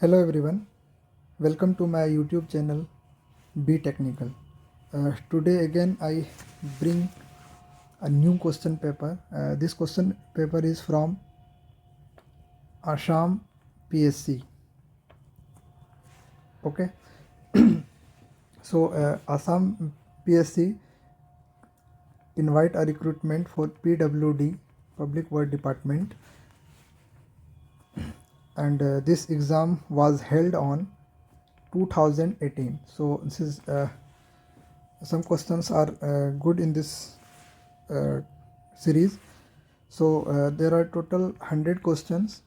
Hello everyone, welcome to my YouTube channel Be Technical. Today again I bring a new question paper. This question paper is from Assam PSC. Okay, so Assam PSC invite a recruitment for PWD Public Work Department, and this exam was held on 2018. So this is some questions are good in this series. So there are total 100 questions.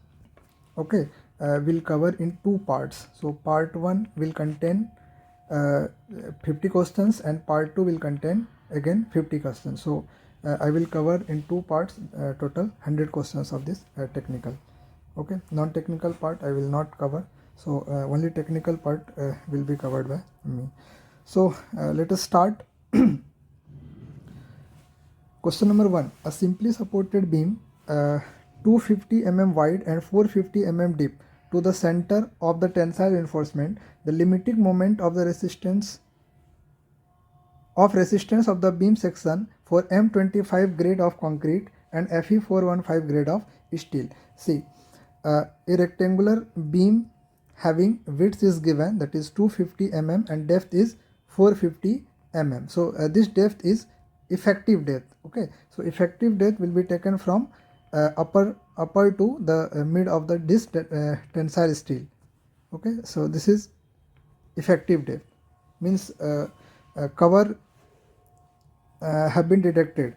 Okay, we'll cover in two parts. So part 1 will contain 50 questions and part 2 will contain again 50 questions. So I will cover in two parts, total 100 questions of this technical. Okay, non-technical part I will not cover. So only technical part will be covered by me. So let us start. Question number 1. A simply supported beam 250 mm wide and 450 mm deep to the center of the tensile reinforcement. The limiting moment of the resistance of the beam section for M25 grade of concrete and Fe415 grade of steel. See, a rectangular beam having width is given, that is 250 mm, and depth is 450 mm. So this depth is effective depth. Okay, so effective depth will be taken from upper to the mid of the this tensile steel. Okay, so this is effective depth, means cover have been detected.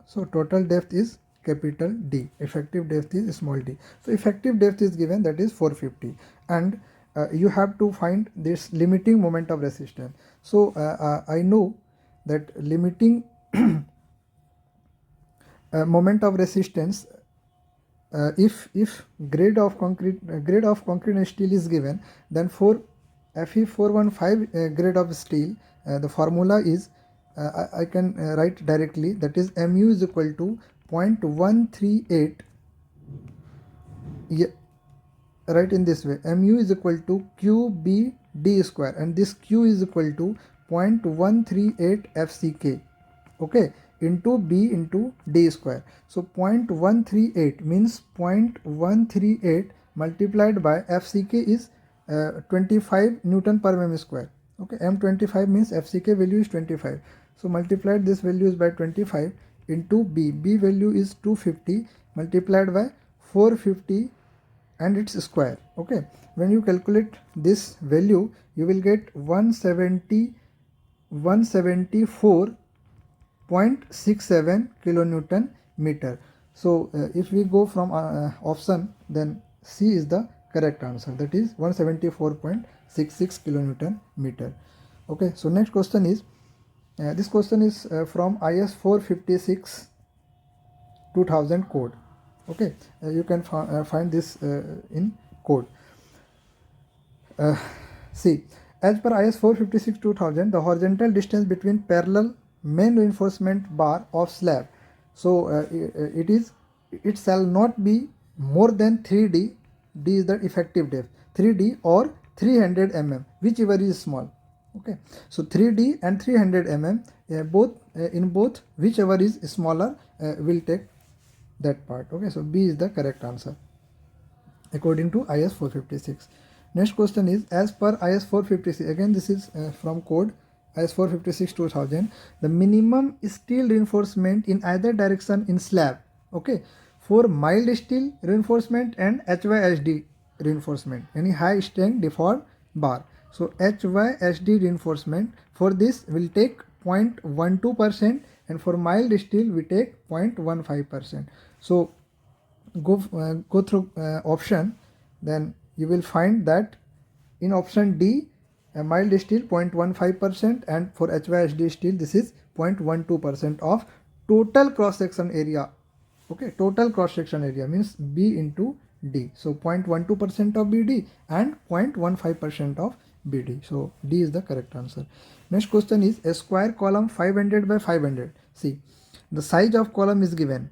So total depth is capital D, effective depth is small d. So effective depth is given, that is 450, and you have to find this limiting moment of resistance. So I know that limiting moment of resistance, if grade of concrete and steel is given, then for Fe415 grade of steel, the formula is I can write directly, that is mu is equal to 0.138. Write in this way, mu is equal to QBD square, and this Q is equal to 0.138 FCK, okay, into B into D square. So 0.138 means 0.138 multiplied by FCK is 25 Newton per mm square. Okay, M25 means FCK value is 25. So multiplied this value is by 25 into B. B value is 250 multiplied by 450 and its square. Okay, when you calculate this value, you will get 174.67 kilonewton meter. So if we go from option, then C is the correct answer, that is 174.66 kilonewton meter. Okay, so next question is this question is from IS 456 2000 code. Okay, you can find this in code. See, as per IS 456 2000, the horizontal distance between parallel main reinforcement bar of slab, so it shall not be more than 3D. D is the effective depth, 3D or 300 mm, whichever is small. Okay, so 3D and 300 mm, both in both whichever is smaller will take that part. Okay, so B is the correct answer according to IS 456. Next question is, as per IS 456, again this is from code IS 456 2000, the minimum steel reinforcement in either direction in slab, okay, for mild steel reinforcement and HYSD reinforcement, any high strength default bar. So HYSD reinforcement, for this will take 0.12%, and for mild steel we take 0.15%. So go through option, then you will find that in option D, mild steel 0.15%, and for HYSD steel this is 0.12% of total cross section area. Okay, total cross section area means B into D. So 0.12% of BD and 0.15% of BD. So D is the correct answer. Next question is, a square column 500 by 500. See, the size of column is given,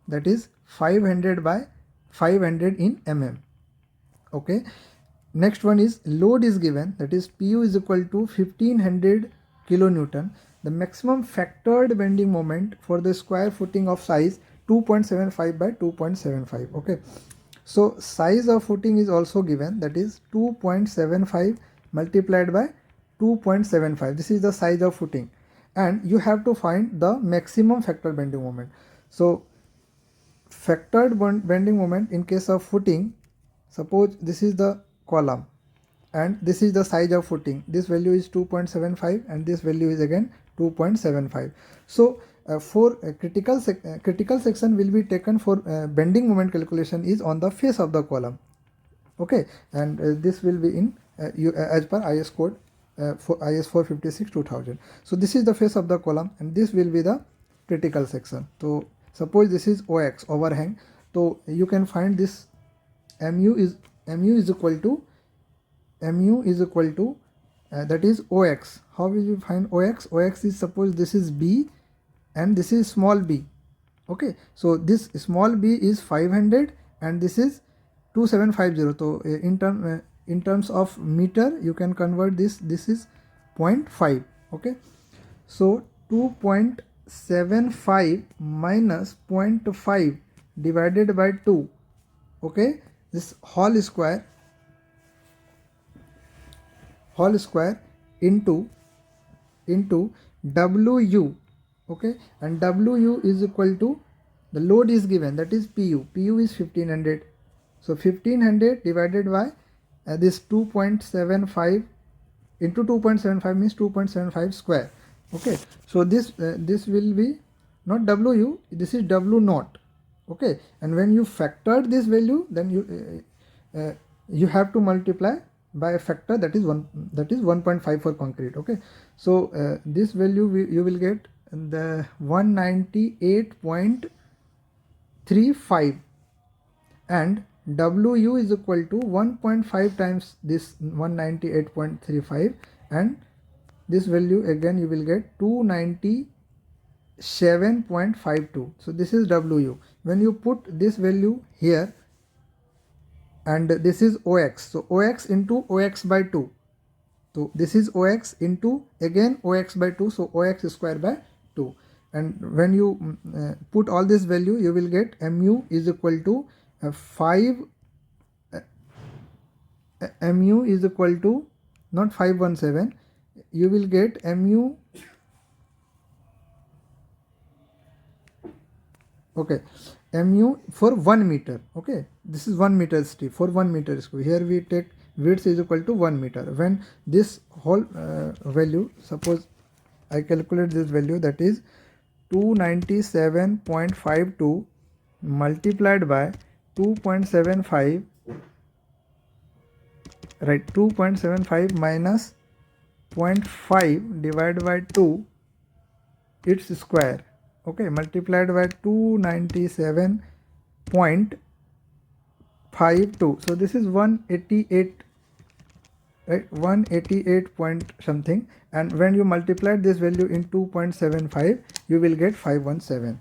that is 500 by 500 in mm. Okay, next one is load is given, that is Pu is equal to 1500 kilonewton. The maximum factored bending moment for the square footing of size 2.75 by 2.75. Okay, so size of footing is also given, that is 2.75 multiplied by 2.75. This is the size of footing, and you have to find the maximum factored bending moment. So factored bending moment in case of footing, suppose this is the column and this is the size of footing, this value is 2.75 and this value is again 2.75. So for critical section will be taken for bending moment calculation is on the face of the column. Okay, and this will be in as per IS code for IS 456 2000. So this is the face of the column and this will be the critical section. So suppose this is OX, overhang, so you can find this mu is equal to that is OX. How will you find OX? OX is, suppose this is B and this is small b. Okay, so this small b is 500 and this is 2750. So in terms of meter you can convert this is 0.5. Okay, so 2.75 minus 0.5 divided by 2. Okay, this whole square into WU. Okay, and WU is equal to, the load is given, that is PU is 1500. So 1500 divided by this 2.75 into 2.75 means 2.75 square. Okay, so this will be not WU, this is W naught. Okay, and when you factor this value, then you have to multiply by a factor, that is 1.5 for concrete. Okay, so this value you will get the 198.35 and WU is equal to 1.5 times this 198.35 and this value again you will get 297.52. So this is WU. When you put this value here and this is OX, so OX into OX by 2. So this is OX into again OX by 2, so OX square by 2. And when you put all this value, you will get mu is equal to 5. Mu is equal to not 517. You will get mu. Okay, mu for 1 meter. Okay, this is 1 meter strip for 1 meter square. Here we take width is equal to 1 meter. When this whole value, suppose I calculate this value, that is 297.52 multiplied by 2.75, right, 2.75 minus 0.5 divided by 2, its square. Okay, multiplied by 297.52. So this is 188, right, 188 point something, and when you multiply this value in 2.75 you will get 517.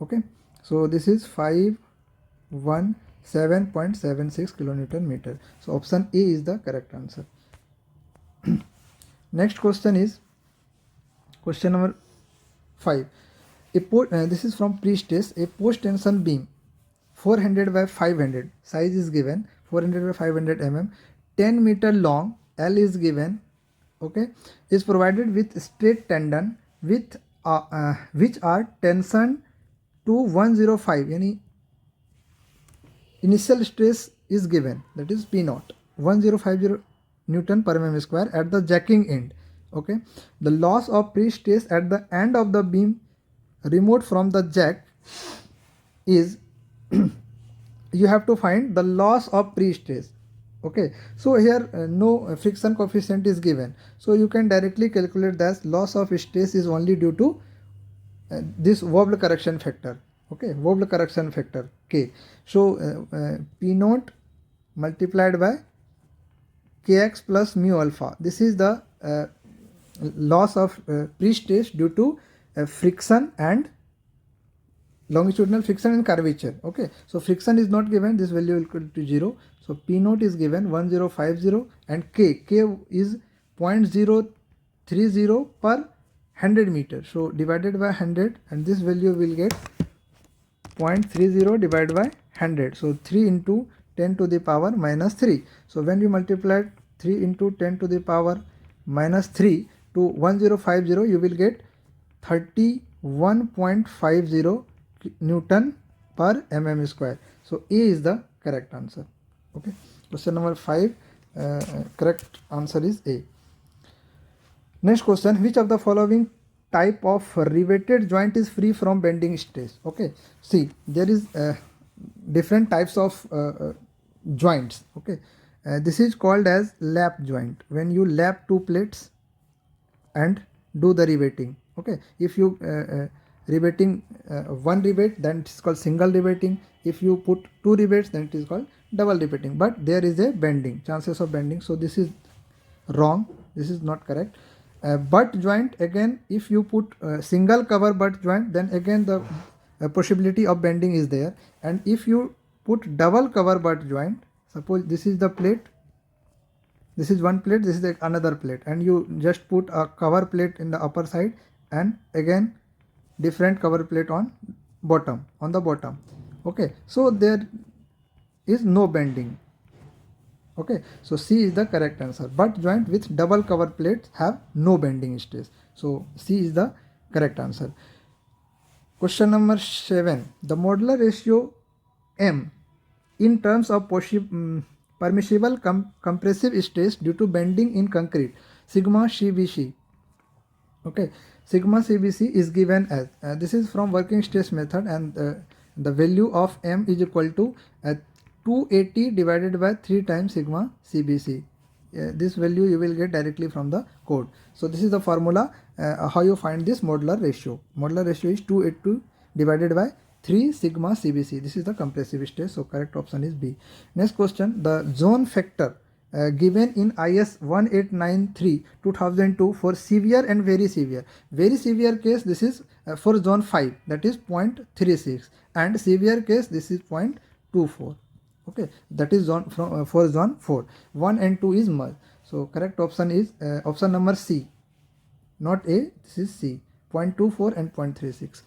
Okay, so this is 517.76 kilonewton meter. So option A is the correct answer. Next question is question number 5. This is from pre-stress. A post tension beam 400 by 500, size is given 400 by 500 mm, 10 meter long, L is given. Okay, is provided with straight tendon with which are tension to 105. Yani initial stress is given, that is P naught 1050 Newton per mm square at the jacking end. Okay, the loss of pre-stress at the end of the beam removed from the jack is you have to find the loss of pre-stress. Okay, so here no friction coefficient is given, so you can directly calculate that loss of stress is only due to this wobble correction factor. Okay, wobble correction factor K. So P naught multiplied by Kx plus mu alpha, this is the loss of pre-stress due to friction and longitudinal friction and curvature. Okay, so friction is not given, this value will equal to 0. So P naught is given 1050 and K is 0.030 per 100 meter. So divided by 100 and this value will get 0.30 divided by 100. So 3 into 10 to the power minus 3. So when you multiply 3 into 10 to the power minus 3 to 1050, you will get 31.50 Newton per mm square. So A is the correct answer. Okay. Question number 5. Correct answer is A. Next question, which of the following type of riveted joint is free from bending stress? Okay, see, there is different types of joints. Okay, this is called as lap joint, when you lap two plates and do the riveting. Okay, if you riveting one rivet, then it is called single riveting. If you put two rivets, then it is called double riveting, but there is a bending, chances of bending. So this is wrong, this is not correct. Butt joint, again, if you put single cover butt joint, then again the possibility of bending is there. And if you put double cover butt joint, suppose this is the plate, this is one plate, this is the another plate, and you just put a cover plate in the upper side and again different cover plate on the bottom. Okay, so there is no bending. Okay, so C is the correct answer. Butt joint with double cover plates have no bending stress. So C is the correct answer. Question number 7. The modular ratio M in terms of permissible compressive stress due to bending in concrete, sigma CBC. Okay, sigma CBC is given as this is from working stress method, and the value of M is equal to 280 divided by 3 times sigma CBC. This value you will get directly from the code. So this is the formula how you find this modular ratio. Modular ratio is 280 divided by 3 sigma CBC. This is the compressive stress. So correct option is B. Next question, the zone factor given in IS 1893 2002 for severe and very severe. Very severe case, this is for zone 5, that is 0.36, and severe case, this is 0.24. Okay, that is zone for zone 4. 1 and 2 is merged. So correct option is option number C, not A, this is C, 0.24 and 0.36.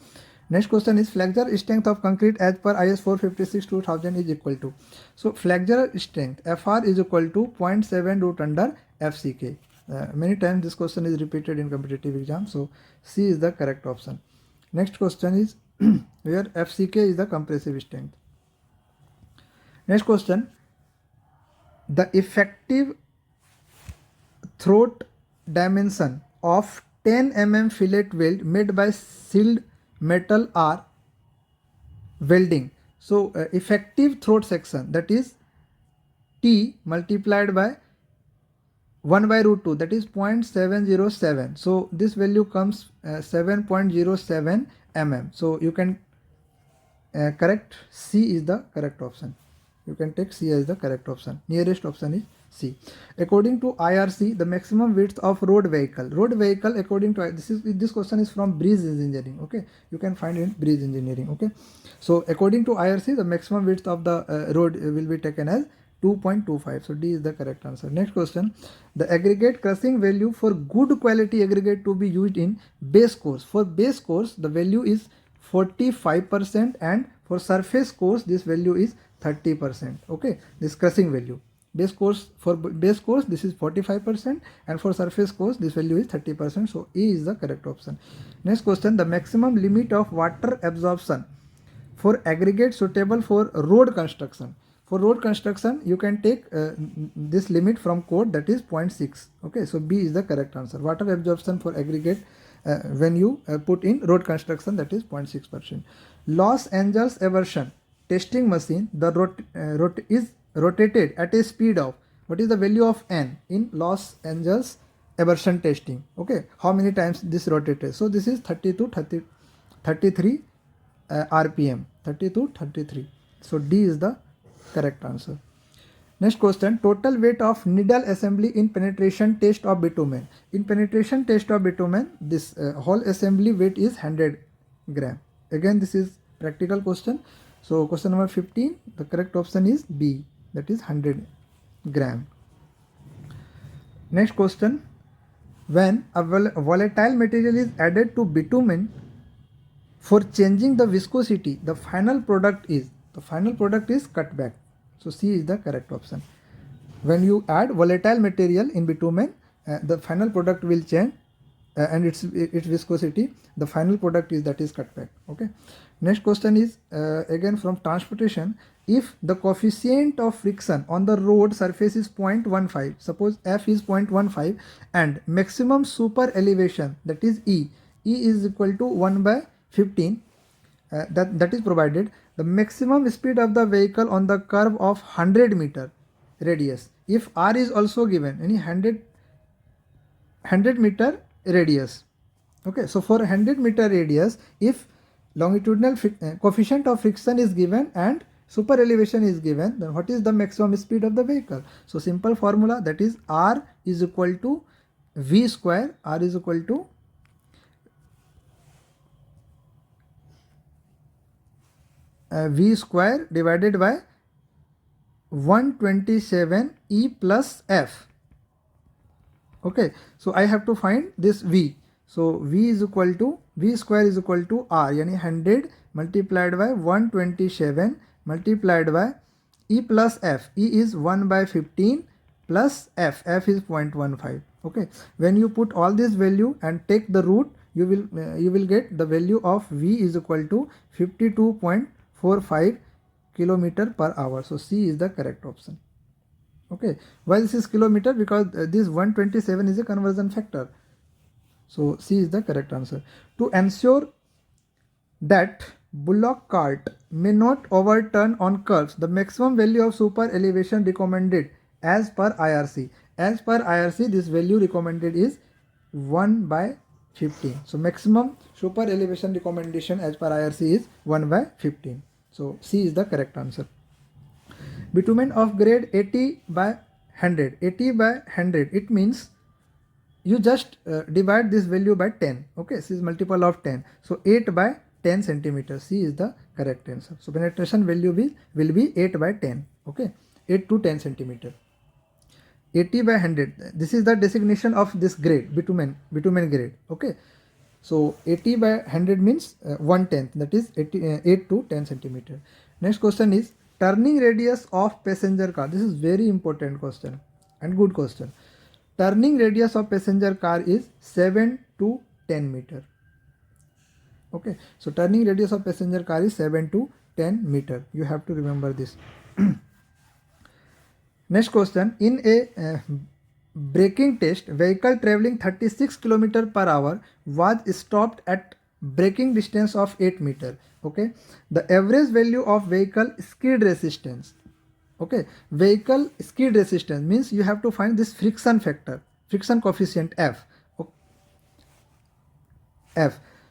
Next question is flexure strength of concrete as per IS 456 2000 is equal to. So flexure strength FR is equal to 0.7 root under FCK. Many times this question is repeated in competitive exam. So C is the correct option. Next question is where FCK is the compressive strength. Next question, the effective throat dimension of 10 mm fillet weld made by sealed metal are welding. So effective throat section, that is T multiplied by 1 by root 2, that is 0.707. So this value comes 7.07 mm. So you can correct C is the correct option. You can take C as the correct option. Nearest option is C. According to IRC, the maximum width of road vehicle. Road vehicle, according to this question is from bridge engineering. Okay, you can find it in bridge engineering. Okay, so according to IRC, the maximum width of the road will be taken as 2.25. So D is the correct answer. Next question, the aggregate crushing value for good quality aggregate to be used in base course. For base course, the value is 45%, and for surface course, this value is 30%. Okay, this crushing value. Base course, for base course this is 45%, and for surface course this value is 30%. So A is the correct option. Next question, the maximum limit of water absorption for aggregate suitable for road construction. For road construction, you can take this limit from code, that is 0.6. Okay, so B is the correct answer. Water absorption for aggregate when you put in road construction, that is 0.6%. Los Angeles aversion testing machine, the is rotated at a speed of, what is the value of N in Los Angeles aversion testing? Okay, how many times this rotated? So this is 30 to 33 RPM, 30 to 33. So D is the correct answer. Next question, total weight of needle assembly in penetration test of bitumen. In penetration test of bitumen, this whole assembly weight is 100 gram. Again, this is practical question. So question number 15, the correct option is B, that is 100 gram. Next question, when a volatile material is added to bitumen for changing the viscosity, the final product is cutback. So C is the correct option. When you add volatile material in bitumen, the final product will change and its viscosity. The final product is cutback. Okay. Next question is again from transportation. If the coefficient of friction on the road surface is 0.15, suppose F is 0.15 and maximum super elevation, that is E is equal to 1 by 15, that is provided. The maximum speed of the vehicle on the curve of 100 meter radius, if R is also given, any 100 meter radius. Okay, so for 100 meter radius, if longitudinal coefficient of friction is given and super elevation is given, then what is the maximum speed of the vehicle? So simple formula, that is R is equal to V square. R is equal to V square divided by 127 E plus F. Okay, so I have to find this V. So V square is equal to R, yani 100 multiplied by 127 multiplied by E plus F. E is 1 by 15 plus F is 0.15. Okay, when you put all this value and take the root, you will get the value of V is equal to 52.45 kilometer per hour. So C is the correct option. Okay, why this is kilometer? Because this 127 is a conversion factor. So C is the correct answer. To ensure that bullock cart may not overturn on curves, the maximum value of super elevation recommended as per IRC. As per IRC, this value recommended is 1 by 15. So maximum super elevation recommendation as per IRC is 1 by 15. So C is the correct answer. Bitumen of grade 80 by 100. 80 by 100, it means you just divide this value by 10. Okay, this is multiple of 10. So 8 by 10 centimeters. C is the correct answer. So penetration value will be 8 by 10. Okay, 8 to 10 centimeter. 80 by 100. This is the designation of this grade, bitumen grade. Okay, so 80 by 100 means 1/10, that is 8 to 10 centimeter. Next question is turning radius of passenger car. This is very important question and good question. Turning radius of passenger car is 7 to 10 meter. Okay, so turning radius of passenger car is 7 to 10 meter. You have to remember this. Next question, in a braking test, vehicle traveling 36 km per hour was stopped at braking distance of 8 meter. Okay, the average value of vehicle skid resistance. Okay, vehicle skid resistance means you have to find this friction factor, friction coefficient F.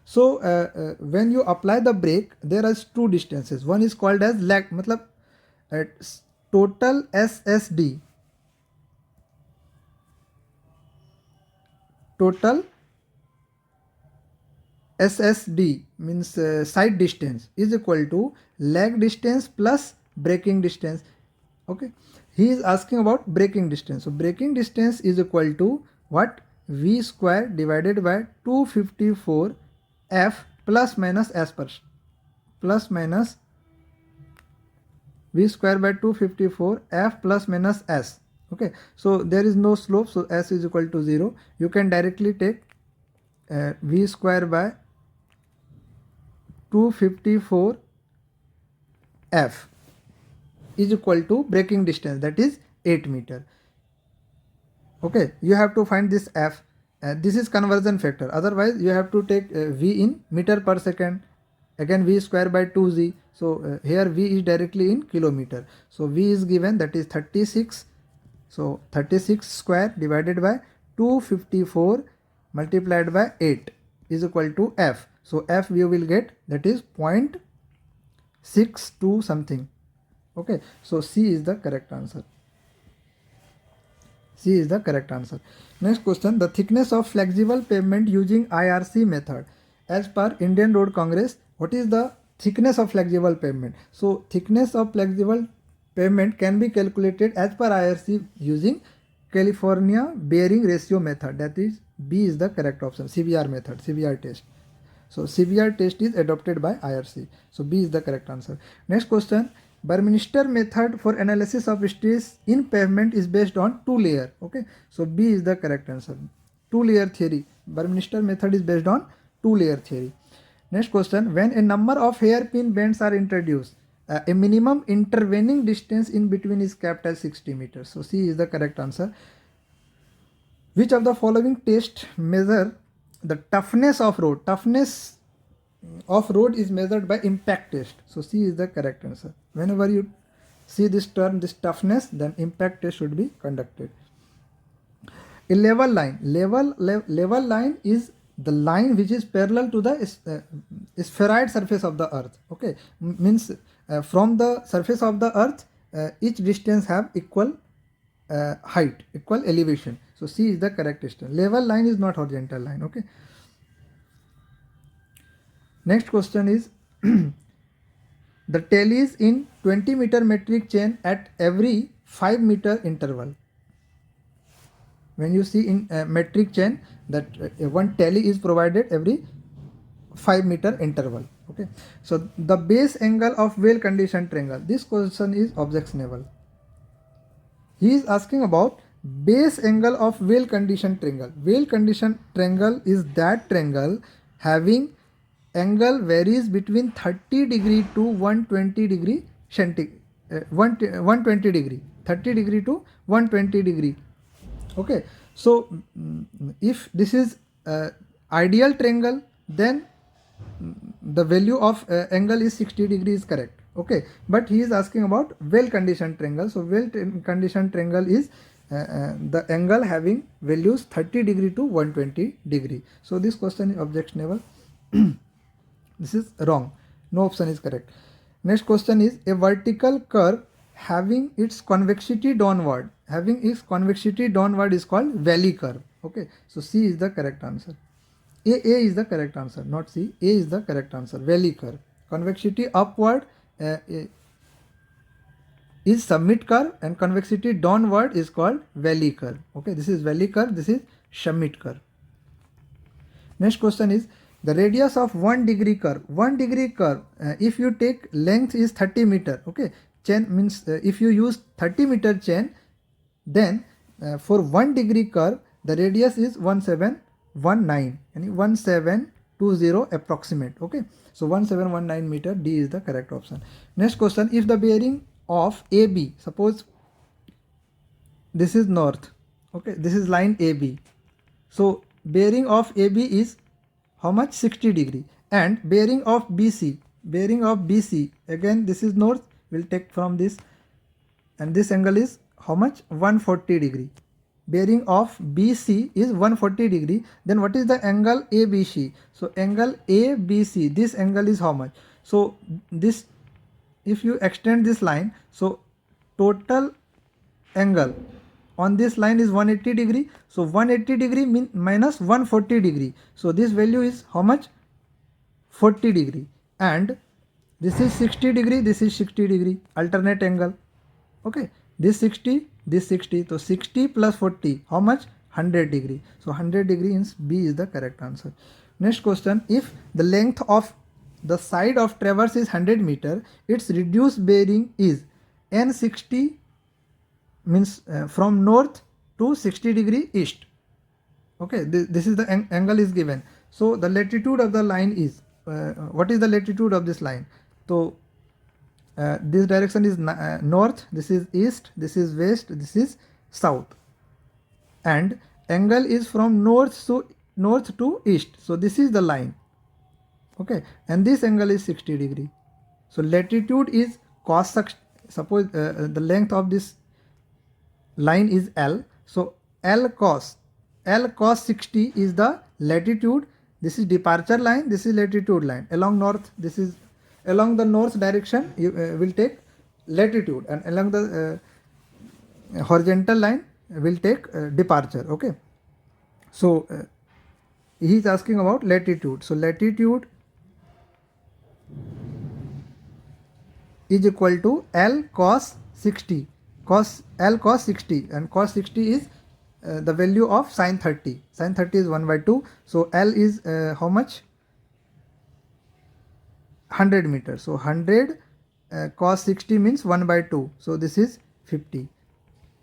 So when you apply the brake, there are two distances. One is called as lag, matlab total SSD. Total SSD means side distance is equal to lag distance plus braking distance. Okay, he is asking about braking distance. So braking distance is equal to what? V square divided by 254 F plus minus S per plus minus V square by 254 F plus minus S. Okay, so there is no slope, so S is equal to 0. You can directly take V square by 254 F is equal to braking distance, that is 8 meter. Okay, you have to find this F. This is conversion factor. Otherwise, you have to take V in meter per second. Again, V square by 2Z. So here V is directly in kilometer. So V is given, that is 36. So 36 square divided by 254 multiplied by 8 is equal to F. So F you will get, that is 0.62 something. Okay, so C is the correct answer. C is the correct answer. Next question, the thickness of flexible pavement using IRC method. As per Indian Road Congress, what is the thickness of flexible pavement. So thickness of flexible pavement can be calculated as per IRC using California bearing ratio method. That is, B is the correct option. CBR method, CBR test. So CBR test is adopted by IRC. So B is the correct answer. Next question. Burmeister method for analysis of stress in pavement is based on two layer. Okay. So B is the correct answer. Two layer theory. Burmeister method is based on two layer theory. Next question. When a number of hairpin bends are introduced, a minimum intervening distance in between is kept as 60 meters. So C is the correct answer. Which of the following tests measure the toughness of road? Toughness of road is measured by impact test. So C is the correct answer. Whenever you see this term, this toughness, then impact test should be conducted. A level line. Level line is the line which is parallel to the spheroid surface of the earth. Okay, means from the surface of the earth, each distance have equal height, equal elevation. So C is the correct distance. Level line is not horizontal line. Okay. Next question is the tail is in 20 meter metric chain at every 5 meter interval. When you see in metric chain that one tally is provided every 5 meter interval. Okay. So the base angle of well conditioned triangle. This question is objectionable. He is asking about base angle of well conditioned triangle. Well conditioned triangle is that triangle having angle varies between 30 degree to 120 degree centigrade. 120 degree. 30 degree to 120 degree. Okay. So if this is ideal triangle, then the value of angle is 60 degree is correct. Okay, but he is asking about well conditioned triangle. So well conditioned triangle is the angle having values 30 degree to 120 degree. So this question is objectionable. This is wrong. No option is correct. Next question is a vertical curve having its convexity downward. Having its convexity downward is called valley curve. Okay, so C is the correct answer. A is the correct answer, not C. A is the correct answer. Valley curve. Convexity upward is summit curve and convexity downward is called valley curve. Okay, this is valley curve. This is summit curve. Next question is the radius of 1 degree curve. 1 degree curve, if you take length is 30 meter. Okay, chain means if you use 30 meter chain, then for 1 degree curve the radius is 1719 and 1720 approximate. Okay, so 1719 meter. D is the correct option. Next question, if the bearing of AB, suppose this is north. Okay, this is line AB. So bearing of AB is how much? 60 degree. And bearing of BC, again this is north, we'll take from this, and this angle is how much? 140 degree. Bearing of BC is 140 degree. Then what is the angle ABC? So angle ABC, this angle is how much? So this, if you extend this line, so total angle on this line is 180 degree. So 180 degree minus 140 degree. So this value is how much? 40 degree. And this is 60 degree, this is 60 degree, alternate angle. Okay, this 60, this 60. So 60 plus 40, how much? 100 degree. So 100 degree means B is the correct answer. Next question, if the length of the side of traverse is 100 meter, its reduced bearing is N60, means from north to 60 degree east. Okay, this is the angle is given. So the latitude of the line is, what is the latitude of this line? So this direction is north, this is east, this is west, this is south, and angle is from north to east. So this is the line. Okay, and this angle is 60 degree. So latitude is cos, suppose the length of this line is L. So L cos 60 is the latitude. This is departure line, this is latitude line. Along north, this is along the north direction, you will take latitude, and along the horizontal line will take departure. Okay, so he is asking about latitude. So latitude is equal to L cos 60. L cos 60, and cos 60 is the value of sin 30. Sin 30 is 1 by 2. So L is how much? 100 meters. So 100 cos 60 means 1 by 2. So this is 50.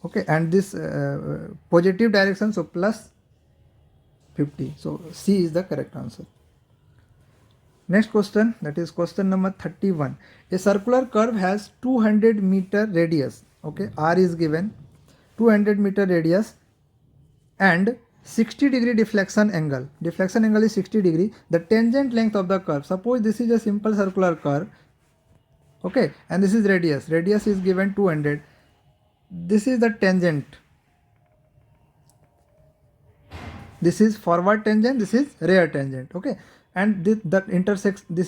Okay, and this positive direction, so plus 50. So C is the correct answer. Next question, that is question number 31. A circular curve has 200 meter radius. Okay, R is given, 200 meter radius and 60 degree deflection angle. Deflection angle is 60 degree. The tangent length of the curve. Suppose this is a simple circular curve. Okay, and this is radius. Radius is given 200. This is the tangent. This is forward tangent. This is rear tangent. Okay, and this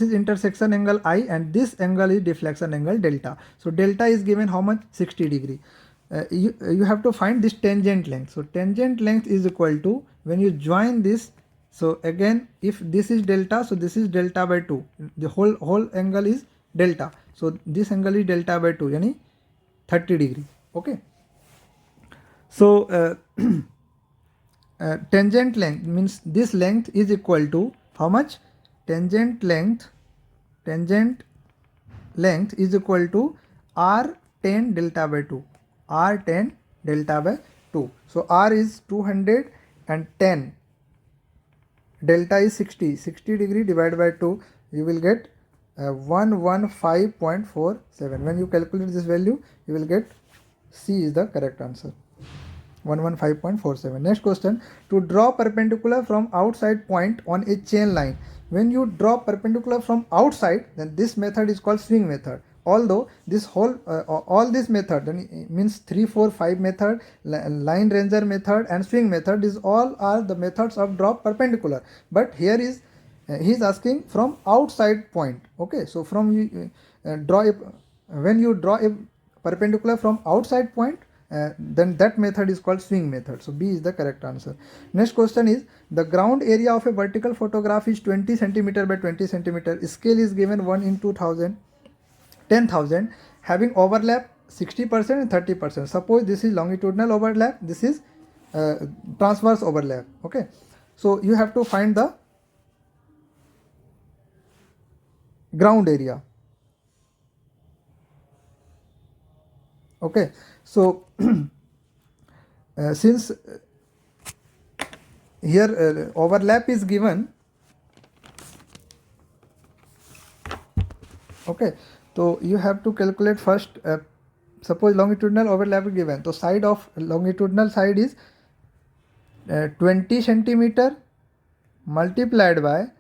is intersection angle I, and this angle is deflection angle delta. So delta is given how much? 60 degree. You have to find this tangent length. So tangent length is equal to, when you join this, so again if this is delta, so this is delta by 2. The whole angle is delta. So this angle is delta by 2, yani 30 degree. Okay. So tangent length means this length is equal to how much? Tangent length is equal to R10 delta by 2. R10 delta by 2. So R is 200 and 10. Delta is 60. 60 degree divided by 2. You will get 115.47. When you calculate this value, you will get C is the correct answer. 115.47. Next question. To draw perpendicular from outside point on a chain line. When you draw perpendicular from outside, then this method is called swing method. Although this all this method, then means 3, 4, 5 method, line ranger method and swing method, is all are the methods of draw perpendicular. But here is he is asking from outside point. Okay, so from when you draw a perpendicular from outside point, then that method is called swing method. So B is the correct answer. Next question is, the ground area of a vertical photograph is 20 centimeter by 20 centimeter. Scale is given 1 in 10,000, having overlap 60% and 30%. Suppose this is longitudinal overlap, this is transverse overlap. Okay, so you have to find the ground area. Okay, so since here overlap is given, okay, so you have to calculate first. Suppose longitudinal overlap is given, so side of longitudinal side is 20 centimeter multiplied by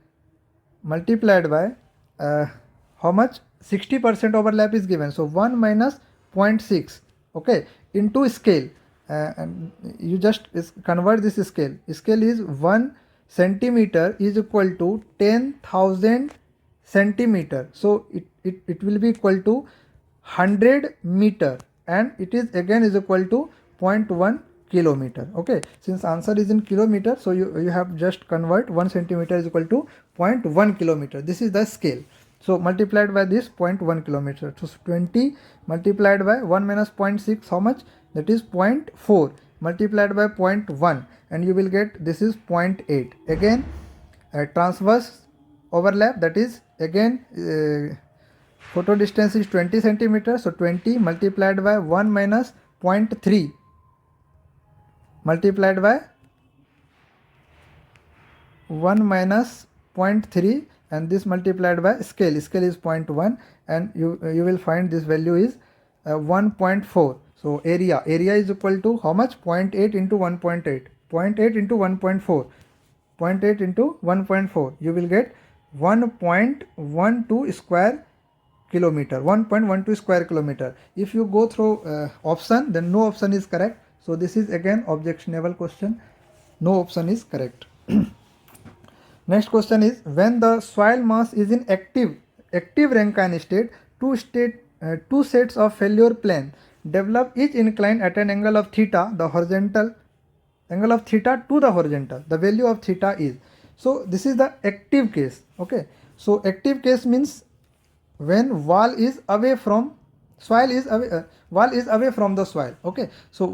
how much? 60% overlap is given, so 1 minus 0.6, okay, into scale, and you just convert this scale. Scale is 1 centimeter is equal to 10,000 centimeter, so it will be equal to 100 meter, and it is again is equal to 0.1 kilometer. Okay, since answer is in kilometer, so you have just convert 1 centimeter is equal to 0.1 kilometer. This is the scale. So multiplied by this 0.1 kilometer. So 20 multiplied by 1 minus 0.6, how much? That is 0.4 multiplied by 0.1, and you will get this is 0.8. Again transverse overlap, that is again photo distance is 20 centimeters. So 20 multiplied by 1 minus 0.3 multiplied by 1 minus 0.3, and this multiplied by scale is 0.1, and you will find this value is 1.4. So area is equal to how much? 0.8 into 1.8, 0.8 into 1.4, 0.8 into 1.4, you will get 1.12 square kilometer, 1.12 square kilometer. If you go through option, then no option is correct. So this is again objectionable question. No option is correct. Next question is, when the soil mass is in active Rankine state, two sets of failure plane develop, each inclined at an angle of theta, the horizontal angle of theta to the horizontal. The value of theta is, so this is the active case. Okay, so active case means when wall is away from soil is away wall is away from the soil. Okay, so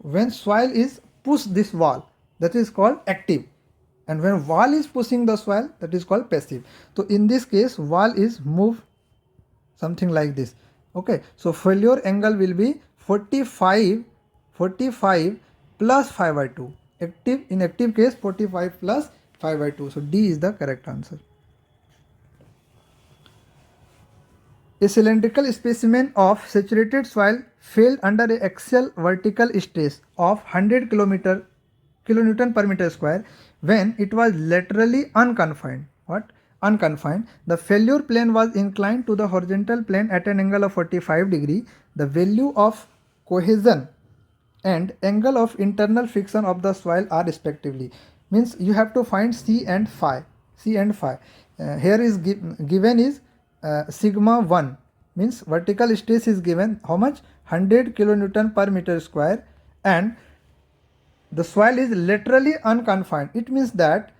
when soil is push this wall, that is called active, and when wall is pushing the soil, that is called passive. So in this case, wall is moved something like this. Okay, so failure angle will be 45 plus 5/2. Active, in active case 45 plus 5/2. So D is the correct answer. A cylindrical specimen of saturated soil failed under a axial vertical stress of 100 kilonewton per meter square when it was laterally unconfined. What? Unconfined. The failure plane was inclined to the horizontal plane at an angle of 45 degree. The value of cohesion and angle of internal friction of the soil are respectively. Means you have to find C and phi. C and phi. Here is given is sigma 1, means vertical stress is given how much, 100 kilonewton per meter square, and the soil is laterally unconfined. It means that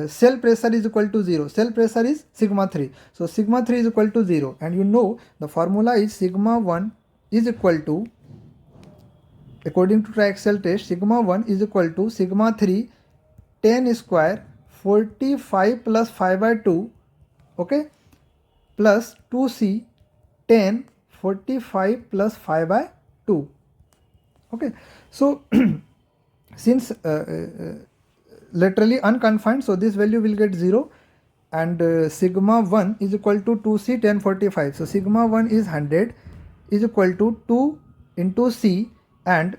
cell pressure is equal to 0. Cell pressure is sigma 3. So sigma 3 is equal to 0, and you know the formula is sigma 1 is equal to, according to triaxial test, sigma 1 is equal to sigma 3 10 square 45 plus 5/2, okay, plus 2c 10 45 plus 5/2. Okay, so since laterally unconfined, so this value will get 0, and sigma 1 is equal to 2c 10 45. So sigma 1 is 100 is equal to 2 into c, and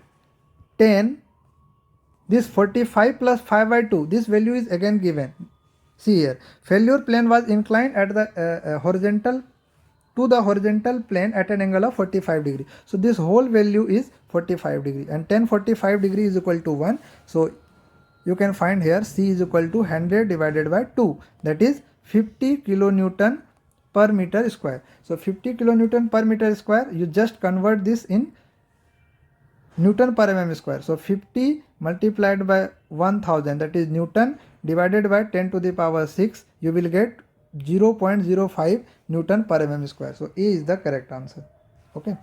10, this 45 plus 5/2, this value is again given. See here, failure plane was inclined at the horizontal to the horizontal plane at an angle of 45 degree. So this whole value is 45 degree, and 10 45 degree is equal to 1. So you can find here C is equal to 100 divided by 2, that is 50 kilonewton per meter square. So 50 kilonewton per meter square, you just convert this in Newton per mm square. So 50 multiplied by 1000, that is Newton, divided by 10 to the power 6, you will get 0.05 Newton per mm square. So A is the correct answer. Okay.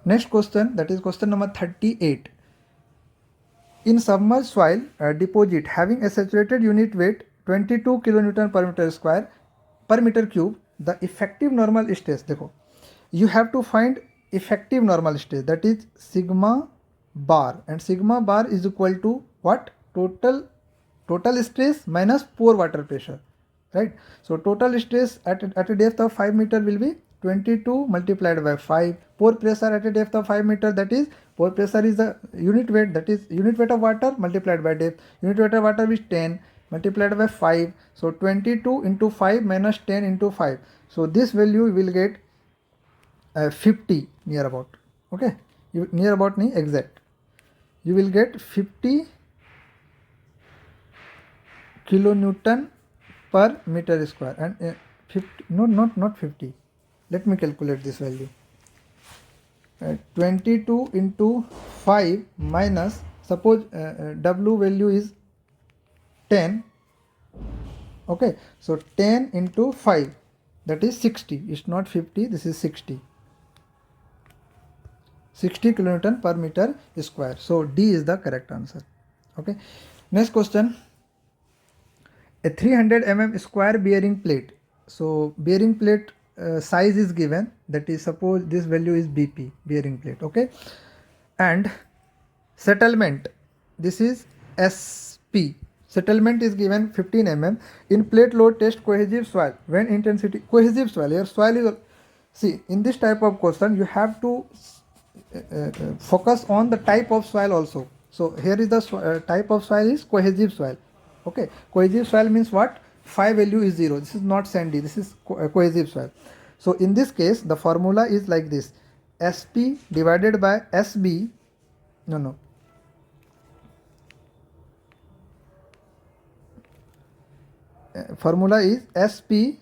Next question, that is question number 38. In submerged soil deposit having a saturated unit weight 22 kilonewton per meter square per meter cube, the effective normal stress, देखो, you have to find effective normal stress, that is sigma bar, and sigma bar is equal to what? Total stress minus pore water pressure, right? So total stress at a depth of 5 meter will be 22 multiplied by 5. Pore pressure at a depth of 5 meter, that is pore pressure is the unit weight, that is unit weight of water multiplied by depth. Unit weight of water is 10 multiplied by 5. So 22 into 5 minus 10 into 5. So this value will get 50 near about. Okay, near about nahi exact, you will get 50 kilonewton per meter square, and 50, no, not 50, let me calculate this value. 22 into 5 minus, suppose W value is 10, okay, so 10 into 5, that is 60, it's not 50, this is 60 kilonewton per meter square. So D is the correct answer. Okay, next question, a 300 mm square bearing plate. So bearing plate size is given, that is suppose this value is BP, bearing plate, okay, and settlement, this is SP, settlement is given 15 mm. In plate load test cohesive soil, when intensity cohesive soil, here soil is, see in this type of question you have to focus on the type of soil also. So here is the type of soil is cohesive soil. Okay, cohesive soil means what? Phi value is 0. This is not sandy, this is cohesive soil. So in this case the formula is like this, SP divided by SB, formula is SP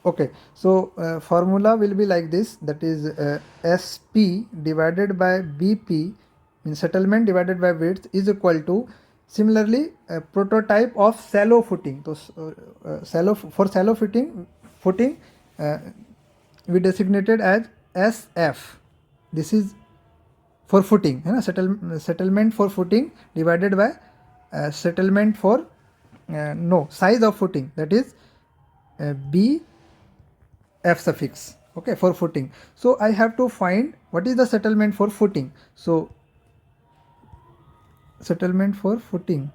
okay, so formula will be like this, that is SP divided by BP means settlement divided by width is equal to similarly a prototype of shallow footing. So shallow footing we designated as SF. This is for footing, settlement for footing divided by settlement for size of footing, that is B F suffix, okay, for footing. So I have to find what is the settlement for footing. So settlement for footing,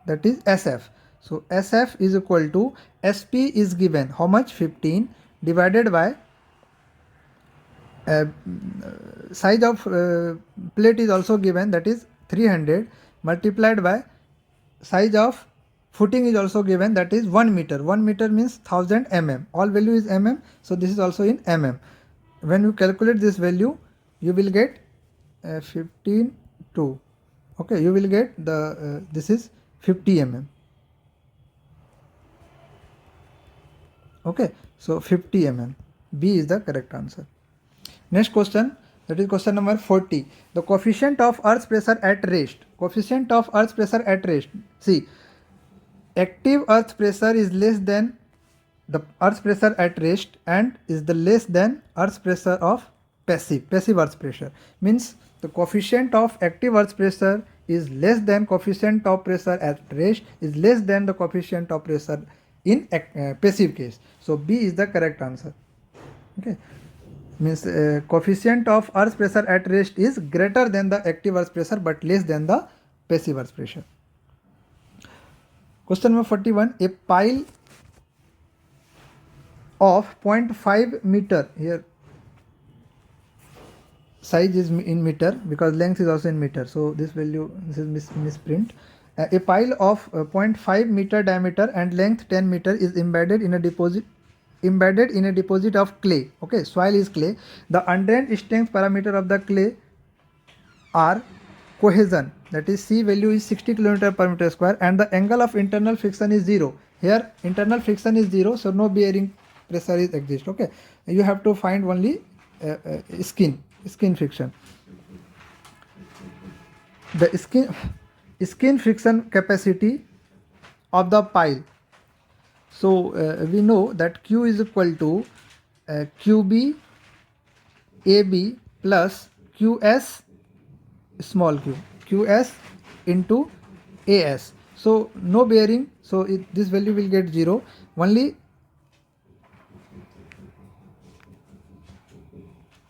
that is SF. So SF is equal to SP is given how much, 15, divided by size of plate is also given, that is 300, multiplied by size of footing is also given, that is 1 meter. 1 meter means 1000 mm. All value is mm, so this is also in mm. When you calculate this value, you will get 15.2. Okay, you will get the this is 50 mm. Okay, so 50 mm. B is the correct answer. Next question, that is question number 40. The coefficient of earth's pressure at rest. Coefficient of earth's pressure at rest. See, active earth pressure is less than the earth's pressure at rest and is the less than earth's pressure of passive earth pressure. Means the coefficient of active earth pressure is less than coefficient of pressure at rest is less than the coefficient of pressure in passive case. So B is the correct answer. Okay, means coefficient of earth pressure at rest is greater than the active earth pressure but less than the passive earth pressure. Question number 41. A pile of 0.5 meter, here size is in meter because length is also in meter, so this value, this is misprint. A pile of 0.5 meter diameter and length 10 meter is embedded in a deposit of clay. Okay, soil is clay. The undrained strength parameter of the clay are cohesion, that is C value is 60 km per meter square, and the angle of internal friction is 0. Here internal friction is 0, so no bearing pressure is exist. Okay, you have to find only skin friction. The skin friction capacity of the pile. So we know that Q is equal to QB AB plus QS small q, QS into AS. So no bearing, so this value will get 0. Only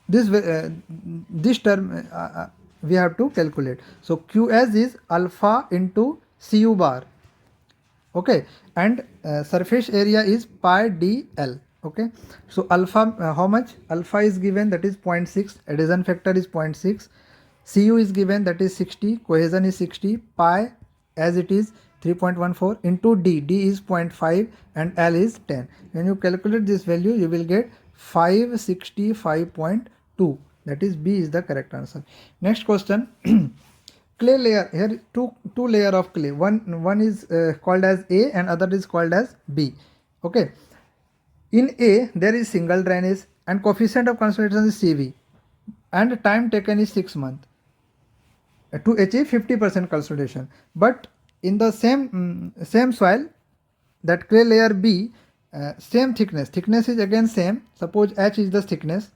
this term we have to calculate. So QS is alpha into Cu bar. Okay, and surface area is pi dl. Okay, so alpha how much? Alpha is given, that is 0.6, adhesion factor is 0.6, Cu is given, that is 60, cohesion is 60, pi as it is 3.14 into d is 0.5 and L is 10. When you calculate this value, you will get 565.2. That is B is the correct answer. Next question. Clay layer, here two layer of clay, one is called as A and other is called as B. Okay, in A there is single drainage and coefficient of consolidation is CV and time taken is 6 months to achieve 50% consolidation. But in the same soil, that clay layer B, same thickness is again same. Suppose H is the thickness,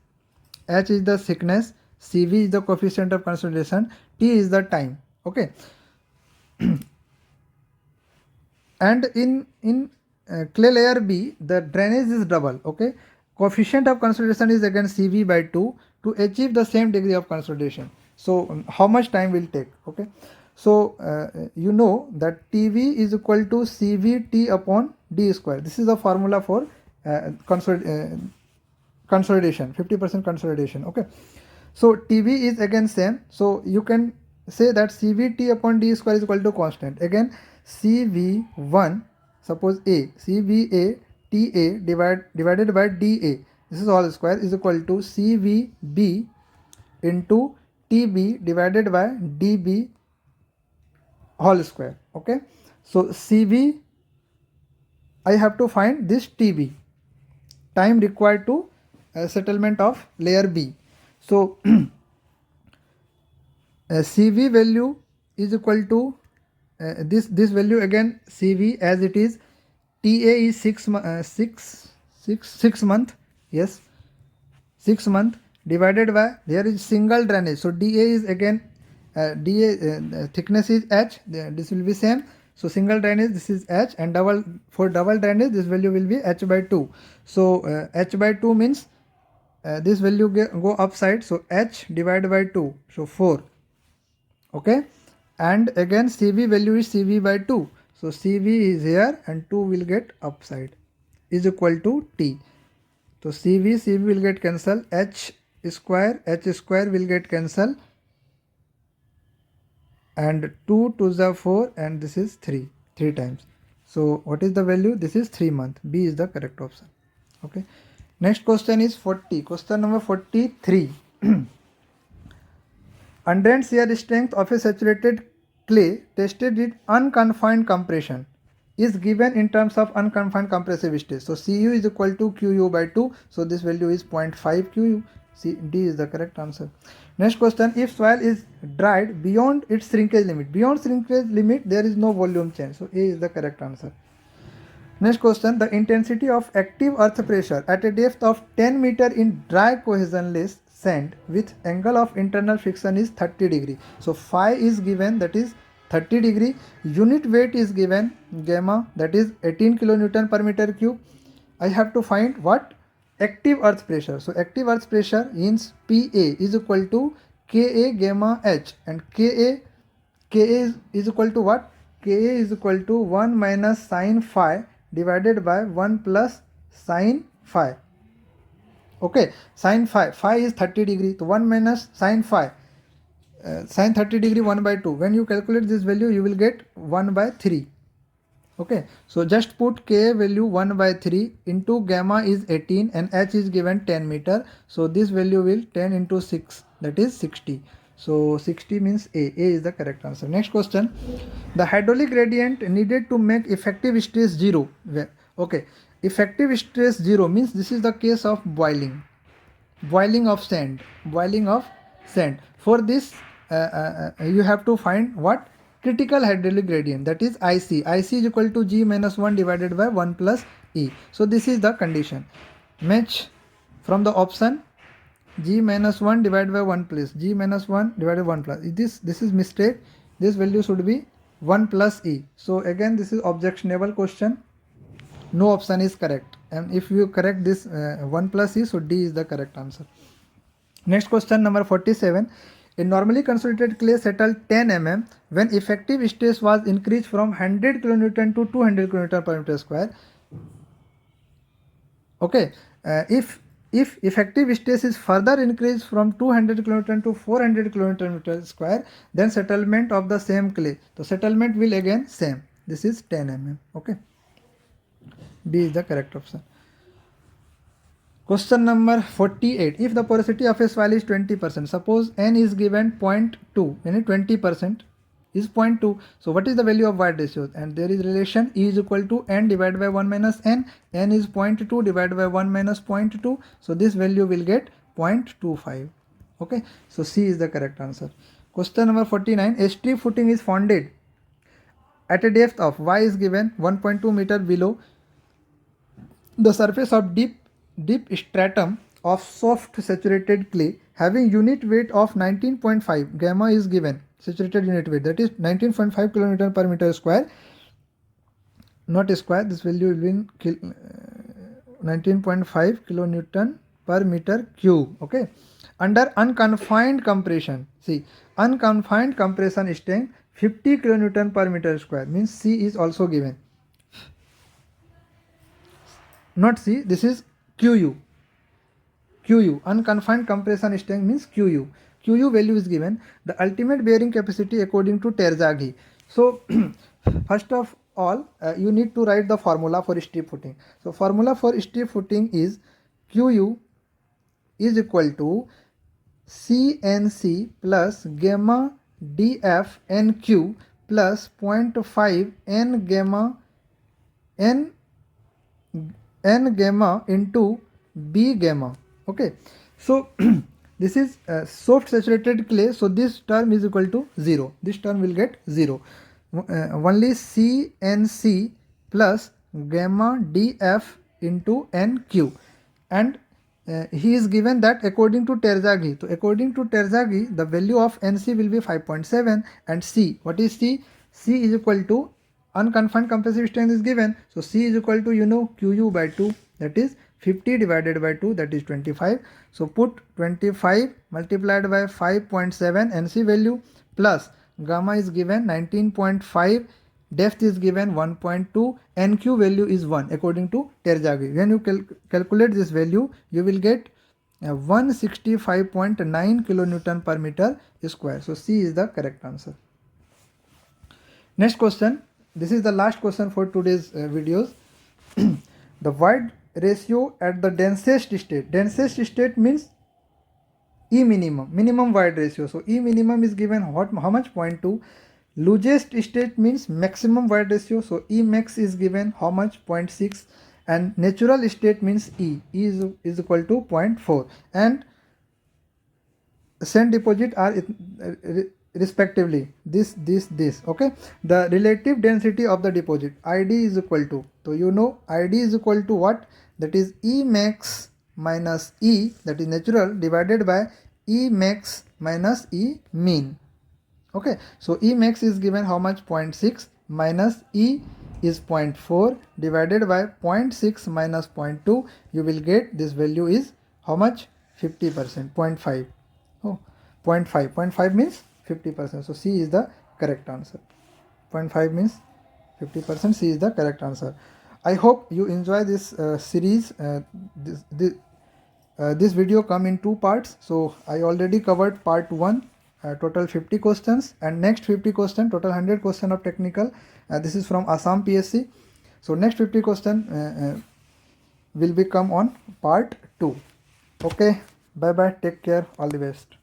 CV is the coefficient of consolidation, T is the time. Okay, and in clay layer B, the drainage is double. Okay, coefficient of consolidation is again CV by 2 to achieve the same degree of consolidation. So how much time will take? Okay, so you know that TV is equal to CVT upon D square. This is the formula for consolidation, 50% consolidation. Okay, so TV is again same, so you can say that CVT upon D square is equal to constant. Again CV1, suppose A, CVA TA divided by DA, this is all square, is equal to CVB into TB divided by DB whole square. Okay, so CV, I have to find this TB, time required to settlement of layer B. So CV value is equal to this value again, CV as it is. TA is 6 month, yes, 6 month, divided by, there is single drainage, so DA is again DA thickness is H, this will be same. So single drainage, this is H, and for double drainage this value will be H by 2. So H by 2 means this value go upside, so H divided by 2, so 4. Okay, and again CV value is CV by 2, so CV is here and 2 will get upside, is equal to T. So CV will get cancelled, H square will get cancelled, and 2 to the 4, and this is 3 times. So what is the value? This is 3 month. B is the correct option. Okay. Next question is 40. Question number 43. Underhand shear strength of a saturated clay tested with unconfined compression is given in terms of unconfined compressive stress. So Cu is equal to Qu by 2. So this value is 0.5 Qu. D is the correct answer. Next question, if soil is dried beyond its shrinkage limit. Beyond shrinkage limit there is no volume change. So A is the correct answer. Next question, the intensity of active earth pressure at a depth of 10 meter in dry cohesionless sand with angle of internal friction is 30 degree. So phi is given, that is 30 degree. Unit weight is given, gamma, that is 18 kilonewton per meter cube. I have to find what? Active earth pressure. So active earth pressure means PA is equal to Ka gamma H, and Ka is equal to what? Ka is equal to 1 minus sine phi divided by 1 plus sine phi. Okay, sine phi is 30 degree, so 1 minus sine phi, sine 30 degree 1 by 2. When you calculate this value you will get 1 by 3. Okay, so just put K value 1 by 3 into gamma is 18 and H is given 10 meter. So this value will 10 into 6, that is 60. So 60 means A. A is the correct answer. Next question, the hydraulic gradient needed to make effective stress 0. Okay, effective stress 0 means this is the case of boiling of sand. For this you have to find what? Critical hydraulic gradient, that is IC. IC is equal to G minus 1 divided by 1 plus E. So this is the condition. Match from the option G minus 1 divided by 1 plus G minus 1 divided by 1 plus. This is mistake. This value should be 1 plus E. So again this is objectionable question. No option is correct. And if you correct this 1 plus E, so D is the correct answer. Next question number 47. A normally consolidated clay settled 10 mm when effective stress was increased from 100 kN to 200 kN per meter square. Okay, if effective stress is further increased from 200 kN to 400 kN per meter square, then settlement of the same clay. So settlement will again same. This is 10 mm. Okay, B is the correct option. Question number 48. If the porosity of a soil is 20%, suppose N is given 0.2, meaning 20% is 0.2. So what is the value of wide ratios? And there is relation E is equal to N divided by 1 minus N. N is 0.2 divided by 1 minus 0.2. So this value will get 0.25. Okay. So C is the correct answer. Question number 49. A strip footing is founded at a depth of Y is given 1.2 meter below the surface of deep stratum of soft saturated clay having unit weight of 19.5. Gamma is given, saturated unit weight, that is 19.5 kN per meter square. Not square, this value will be 19.5 kN per meter cube. Okay, under unconfined compression. See, unconfined compression strength 50 kN per meter square means C is also given. Not C, this is QU. Unconfined compression strength means QU. QU value is given. The ultimate bearing capacity according to Terzaghi. So first of all you need to write the formula for strip footing. So formula for strip footing is QU is equal to CNC plus gamma DF NQ plus 0.5 N gamma into B gamma. Okay, so this is soft saturated clay, so this term is equal to 0. This term will get 0. Only CNC plus gamma DF into NQ, and he is given that according to Terzaghi. So according to Terzaghi, the value of NC will be 5.7, and C, what is C? C is equal to unconfined compressive strength is given. So C is equal to, you know, QU by 2, that is 50 divided by 2, that is 25. So put 25 multiplied by 5.7 NC value plus gamma is given 19.5, depth is given 1.2, NQ value is 1 according to Terzaghi. When you calculate this value, you will get 165.9 kilonewton per meter square. So C is the correct answer. Next question. This is the last question for today's videos. The void ratio at the densest state. Densest state means E minimum, minimum void ratio. So E minimum is given how much? 0.2. Loosest state means maximum void ratio. So E max is given how much? 0.6. And natural state means E is equal to 0.4. And sand deposit are respectively this. Okay, the relative density of the deposit, ID is equal to, so you know ID is equal to what? That is E max minus E, that is natural, divided by E max minus E mean. Okay, so E max is given how much? 0.6 minus E is 0.4 divided by 0.6 minus 0.2, you will get this value is how much? 50%, 0.5. Oh, 0.5 means 50%. So C is the correct answer. 0.5 means 50%. C is the correct answer. I hope you enjoy this series. This video come in 2 parts. So I already covered part 1, total 50 questions, and next 50 question, total 100 question of technical. This is from Assam PSC. So next 50 question will become on part 2. Okay, bye bye, take care, all the best.